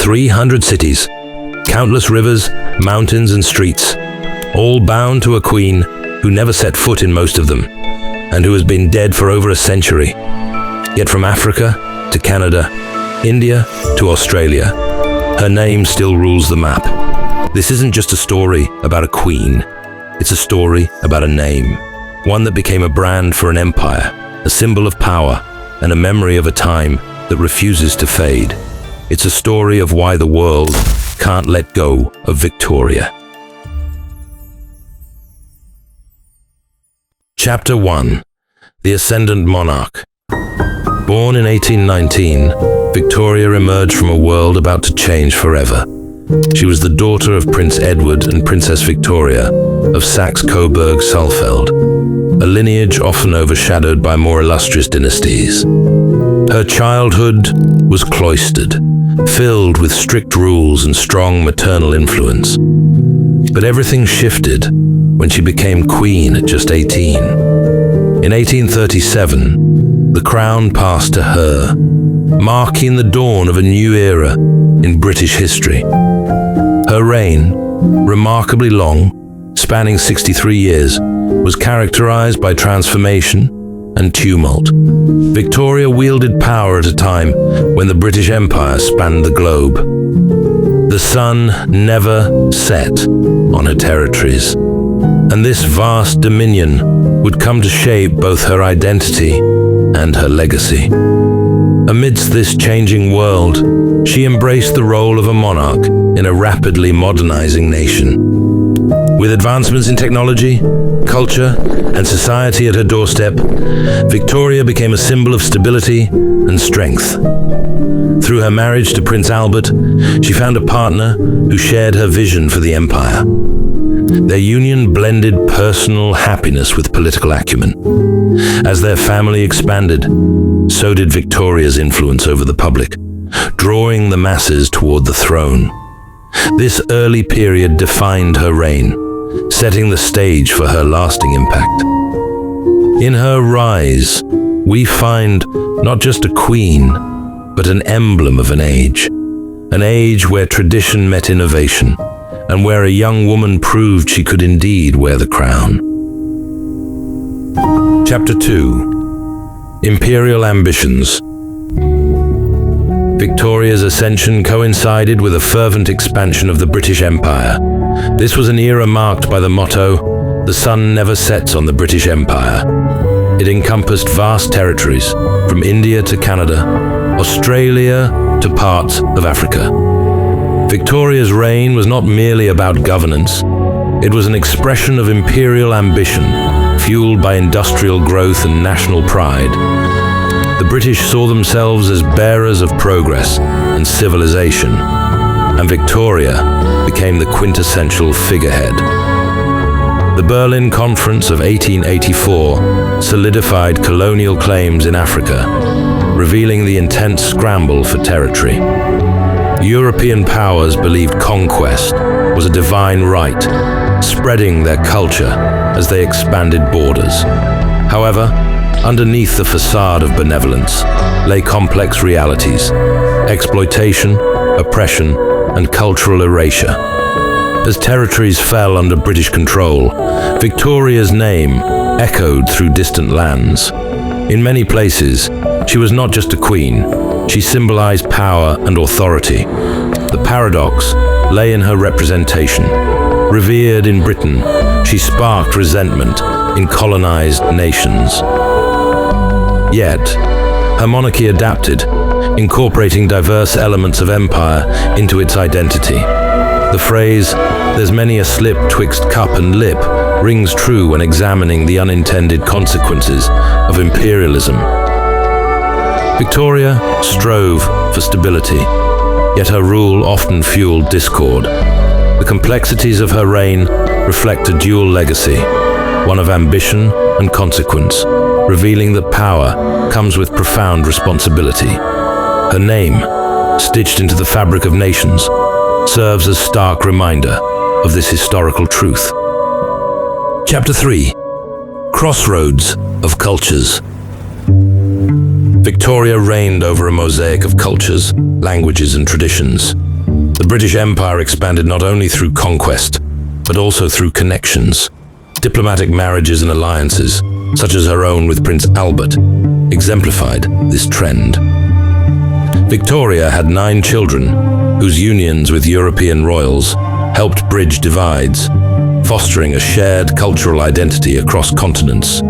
300 cities, countless rivers, mountains and streets, all bound to a queen who never set foot in most of them, and who has been dead for over a century. Yet from Africa to Canada, India to Australia, her name still rules the map. This isn't just a story about a queen, it's a story about a name, one that became a brand for an empire, a symbol of power, and a memory of a time that refuses to fade. It's a story of why the world can't let go of Victoria. Chapter 1. The Ascendant Monarch. Born in 1819, Victoria emerged from a world about to change forever. She was the daughter of Prince Edward and Princess Victoria of Saxe-Coburg-Saalfeld, a lineage often overshadowed by more illustrious dynasties. Her childhood was cloistered, filled with strict rules and strong maternal influence. But everything shifted when she became queen at just 18. In 1837, the crown passed to her, marking the dawn of a new era in British history. Her reign, remarkably long, spanning 63 years, was characterized by transformation and tumult. Victoria wielded power at a time when the British Empire spanned the globe. The sun never set on her territories, and this vast dominion would come to shape both her identity and her legacy. Amidst this changing world, she embraced the role of a monarch in a rapidly modernizing nation. With advancements in technology, culture, and society at her doorstep, Victoria became a symbol of stability and strength. Through her marriage to Prince Albert, she found a partner who shared her vision for the empire. Their union blended personal happiness with political acumen. As their family expanded, so did Victoria's influence over the public, drawing the masses toward the throne. This early period defined her reign, setting the stage for her lasting impact. In her rise, we find not just a queen, but an emblem of an age where tradition met innovation, and where a young woman proved she could indeed wear the crown. Chapter 2. Imperial Ambitions. Victoria's ascension coincided with a fervent expansion of the British Empire. This was an era marked by the motto, "The sun never sets on the British Empire." It encompassed vast territories, from India to Canada, Australia to parts of Africa. Victoria's reign was not merely about governance. It was an expression of imperial ambition, fueled by industrial growth and national pride. The British saw themselves as bearers of progress and civilization, and Victoria became the quintessential figurehead. The Berlin Conference of 1884 solidified colonial claims in Africa, revealing the intense scramble for territory. European powers believed conquest was a divine right, spreading their culture as they expanded borders. However, underneath the facade of benevolence lay complex realities: exploitation, oppression, and cultural erasure. As territories fell under British control, Victoria's name echoed through distant lands. In many places, she was not just a queen, she symbolized power and authority. The paradox lay in her representation. Revered in Britain, she sparked resentment in colonized nations. Yet, her monarchy adapted, incorporating diverse elements of empire into its identity. The phrase, "There's many a slip twixt cup and lip," rings true when examining the unintended consequences of imperialism. Victoria strove for stability, yet her rule often fueled discord. The complexities of her reign reflect a dual legacy, one of ambition and consequence, revealing that power comes with profound responsibility. Her name, stitched into the fabric of nations, serves as stark reminder of this historical truth. Chapter 3. Crossroads of Cultures. Victoria reigned over a mosaic of cultures, languages, and traditions. The British Empire expanded not only through conquest, but also through connections. Diplomatic marriages and alliances, such as her own with Prince Albert, exemplified this trend. Victoria had 9 children, whose unions with European royals helped bridge divides, fostering a shared cultural identity across continents.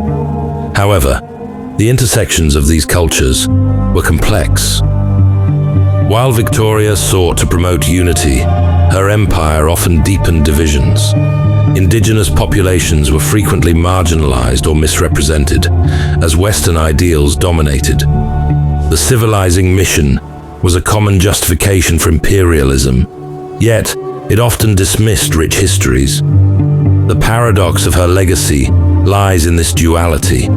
However, the intersections of these cultures were complex. While Victoria sought to promote unity, her empire often deepened divisions. Indigenous populations were frequently marginalized or misrepresented, as Western ideals dominated. The civilizing mission was a common justification for imperialism, yet it often dismissed rich histories. The paradox of her legacy lies in this duality.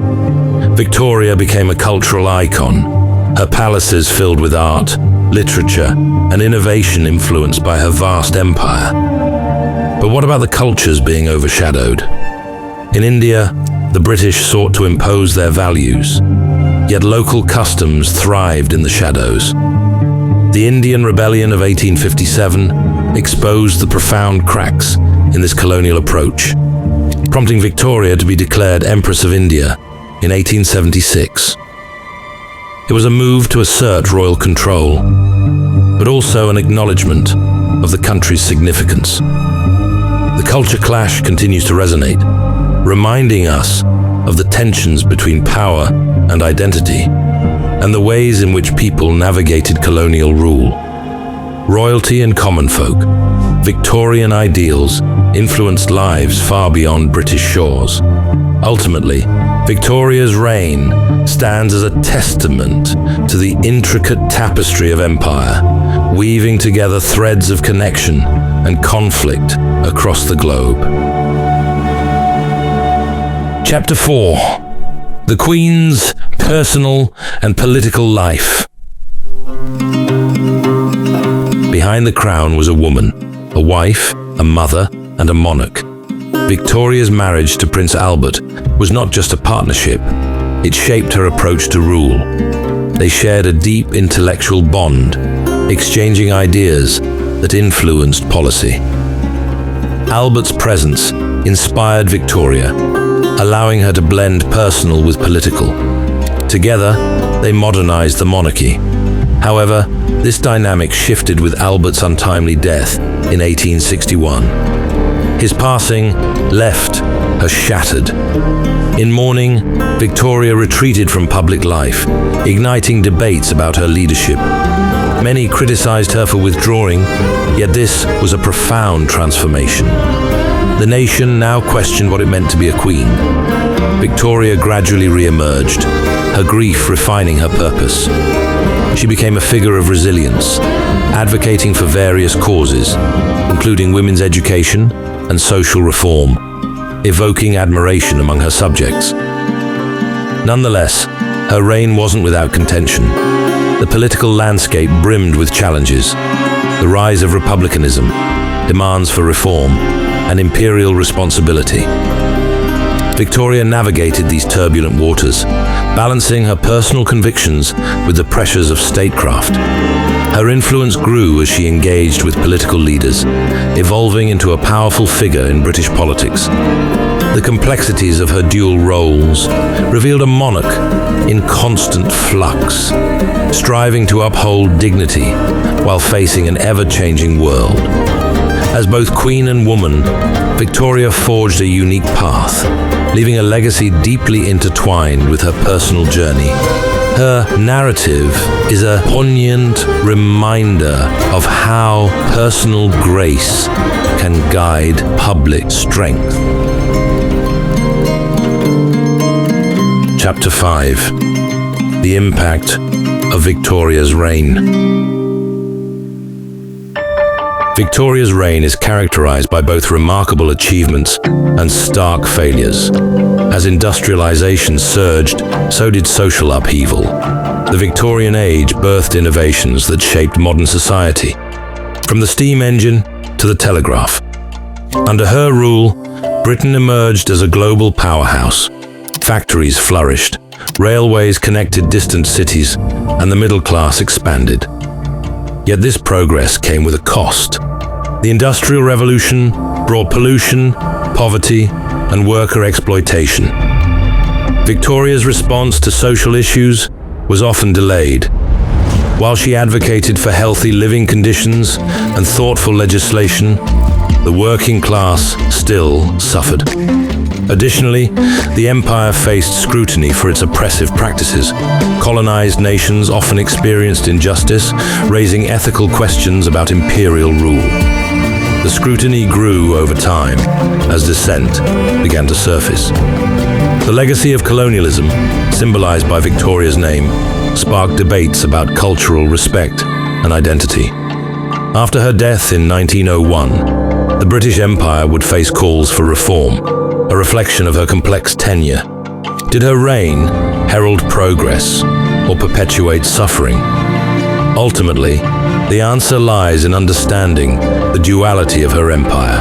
Victoria became a cultural icon, her palaces filled with art, literature, and innovation influenced by her vast empire. But what about the cultures being overshadowed? In India, the British sought to impose their values, yet local customs thrived in the shadows. The Indian Rebellion of 1857 exposed the profound cracks in this colonial approach, prompting Victoria to be declared Empress of India in 1876. It was a move to assert royal control, but also an acknowledgement of the country's significance. The culture clash continues to resonate, reminding us of the tensions between power and identity, and the ways in which people navigated colonial rule. Royalty and common folk, Victorian ideals influenced lives far beyond British shores. Ultimately, Victoria's reign stands as a testament to the intricate tapestry of empire, weaving together threads of connection and conflict across the globe. Chapter 4. The Queen's personal and political life. Behind the crown was a woman, a wife, a mother, and a monarch. Victoria's marriage to Prince Albert was not just a partnership, it shaped her approach to rule. They shared a deep intellectual bond, exchanging ideas that influenced policy. Albert's presence inspired Victoria, allowing her to blend personal with political. Together, they modernized the monarchy. However, this dynamic shifted with Albert's untimely death in 1861. His passing left her shattered. In mourning, Victoria retreated from public life, igniting debates about her leadership. Many criticized her for withdrawing, yet this was a profound transformation. The nation now questioned what it meant to be a queen. Victoria gradually re-emerged, her grief refining her purpose. She became a figure of resilience, advocating for various causes, including women's education and social reform, evoking admiration among her subjects. Nonetheless, her reign wasn't without contention. The political landscape brimmed with challenges: the rise of republicanism, demands for reform, and imperial responsibility. Victoria navigated these turbulent waters, balancing her personal convictions with the pressures of statecraft. Her influence grew as she engaged with political leaders, evolving into a powerful figure in British politics. The complexities of her dual roles revealed a monarch in constant flux, striving to uphold dignity while facing an ever-changing world. As both queen and woman, Victoria forged a unique path, leaving a legacy deeply intertwined with her personal journey. Her narrative is a poignant reminder of how personal grace can guide public strength. Chapter 5. The Impact of Victoria's Reign. Victoria's reign is characterized by both remarkable achievements and stark failures. As industrialization surged, so did social upheaval. The Victorian age birthed innovations that shaped modern society, from the steam engine to the telegraph. Under her rule, Britain emerged as a global powerhouse. Factories flourished, railways connected distant cities, and the middle class expanded. Yet this progress came with a cost. The Industrial Revolution brought pollution, poverty, and worker exploitation. Victoria's response to social issues was often delayed. While she advocated for healthy living conditions and thoughtful legislation, the working class still suffered. Additionally, the empire faced scrutiny for its oppressive practices. Colonized nations often experienced injustice, raising ethical questions about imperial rule. The scrutiny grew over time as dissent began to surface. The legacy of colonialism, symbolized by Victoria's name, sparked debates about cultural respect and identity. After her death in 1901, the British Empire would face calls for reform, a reflection of her complex tenure. Did her reign herald progress or perpetuate suffering? Ultimately, the answer lies in understanding the duality of her empire.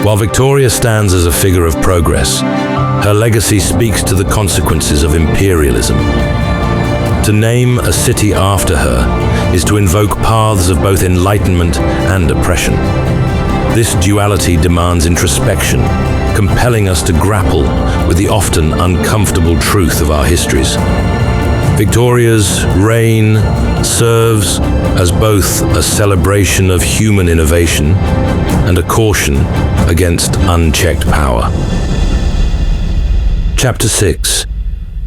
While Victoria stands as a figure of progress, her legacy speaks to the consequences of imperialism. To name a city after her is to invoke paths of both enlightenment and oppression. This duality demands introspection, compelling us to grapple with the often uncomfortable truth of our histories. Victoria's reign serves as both a celebration of human innovation and a caution against unchecked power. Chapter 6.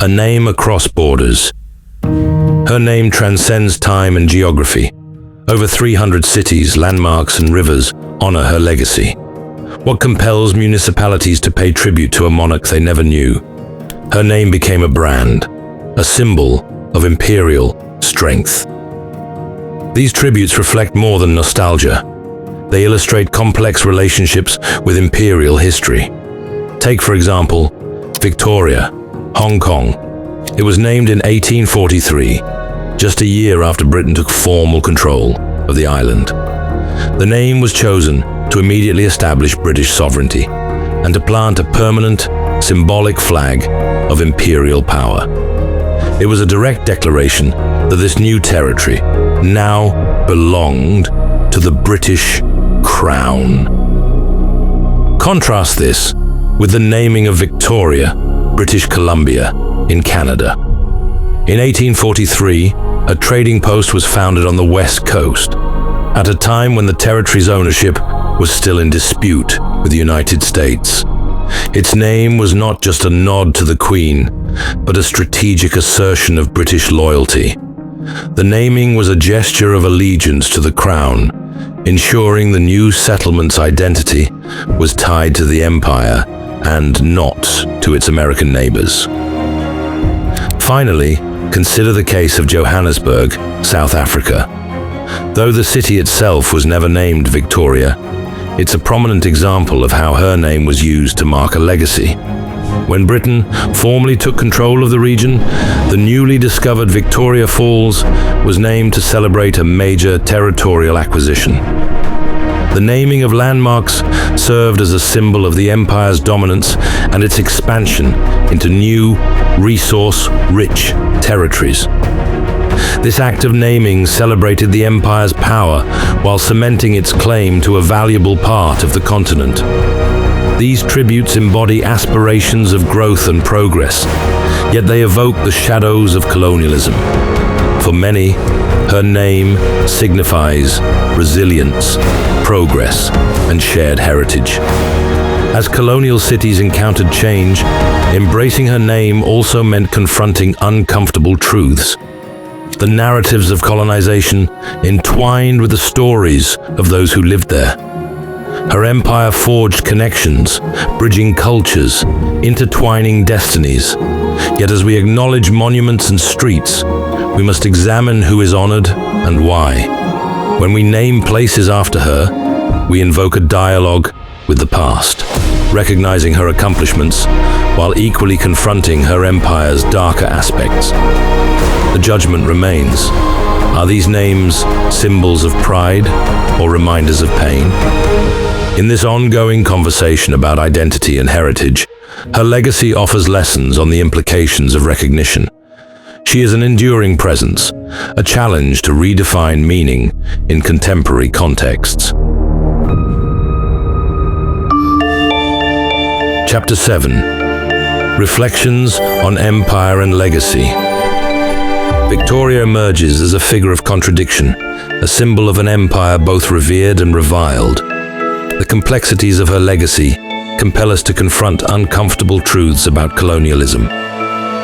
A Name Across Borders. Her name transcends time and geography. Over 300 cities, landmarks, and rivers honor her legacy. What compels municipalities to pay tribute to a monarch they never knew? Her name became a brand, a symbol of imperial strength. These tributes reflect more than nostalgia. They illustrate complex relationships with imperial history. Take, for example, Victoria, Hong Kong. It was named in 1843, just a year after Britain took formal control of the island. The name was chosen to immediately establish British sovereignty and to plant a permanent, symbolic flag of imperial power. It was a direct declaration that this new territory now belonged to the British Crown. Contrast this with the naming of Victoria, British Columbia, in Canada. In 1843, a trading post was founded on the West Coast, at a time when the territory's ownership was still in dispute with the United States. Its name was not just a nod to the Queen, but a strategic assertion of British loyalty. The naming was a gesture of allegiance to the Crown, ensuring the new settlement's identity was tied to the Empire and not to its American neighbors. Finally, consider the case of Johannesburg, South Africa. Though the city itself was never named Victoria, it's a prominent example of how her name was used to mark a legacy. When Britain formally took control of the region, the newly discovered Victoria Falls was named to celebrate a major territorial acquisition. The naming of landmarks served as a symbol of the empire's dominance and its expansion into new, resource-rich territories. This act of naming celebrated the empire's power while cementing its claim to a valuable part of the continent. These tributes embody aspirations of growth and progress, yet they evoke the shadows of colonialism. For many, her name signifies resilience, progress, and shared heritage. As colonial cities encountered change, embracing her name also meant confronting uncomfortable truths. The narratives of colonization entwined with the stories of those who lived there. Her empire forged connections, bridging cultures, intertwining destinies. Yet as we acknowledge monuments and streets, we must examine who is honored and why. When we name places after her, we invoke a dialogue with the past, recognizing her accomplishments while equally confronting her empire's darker aspects. The judgment remains. Are these names symbols of pride or reminders of pain? In this ongoing conversation about identity and heritage, her legacy offers lessons on the implications of recognition. She is an enduring presence, a challenge to redefine meaning in contemporary contexts. Chapter 7. Reflections on Empire and Legacy. Victoria emerges as a figure of contradiction, a symbol of an empire both revered and reviled. The complexities of her legacy compel us to confront uncomfortable truths about colonialism.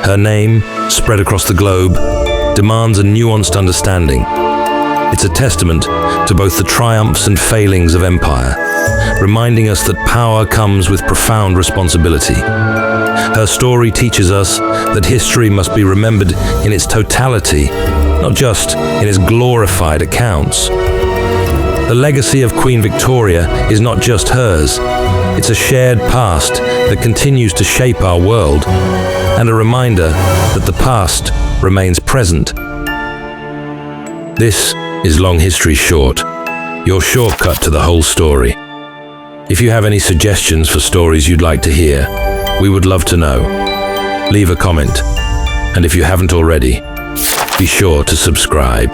Her name, spread across the globe, demands a nuanced understanding. It's a testament to both the triumphs and failings of empire, reminding us that power comes with profound responsibility. Her story teaches us that history must be remembered in its totality, not just in its glorified accounts. The legacy of Queen Victoria is not just hers. It's a shared past that continues to shape our world, and a reminder that the past remains present. This is Long History Short, your shortcut to the whole story. If you have any suggestions for stories you'd like to hear, we would love to know. Leave a comment, and if you haven't already, be sure to subscribe.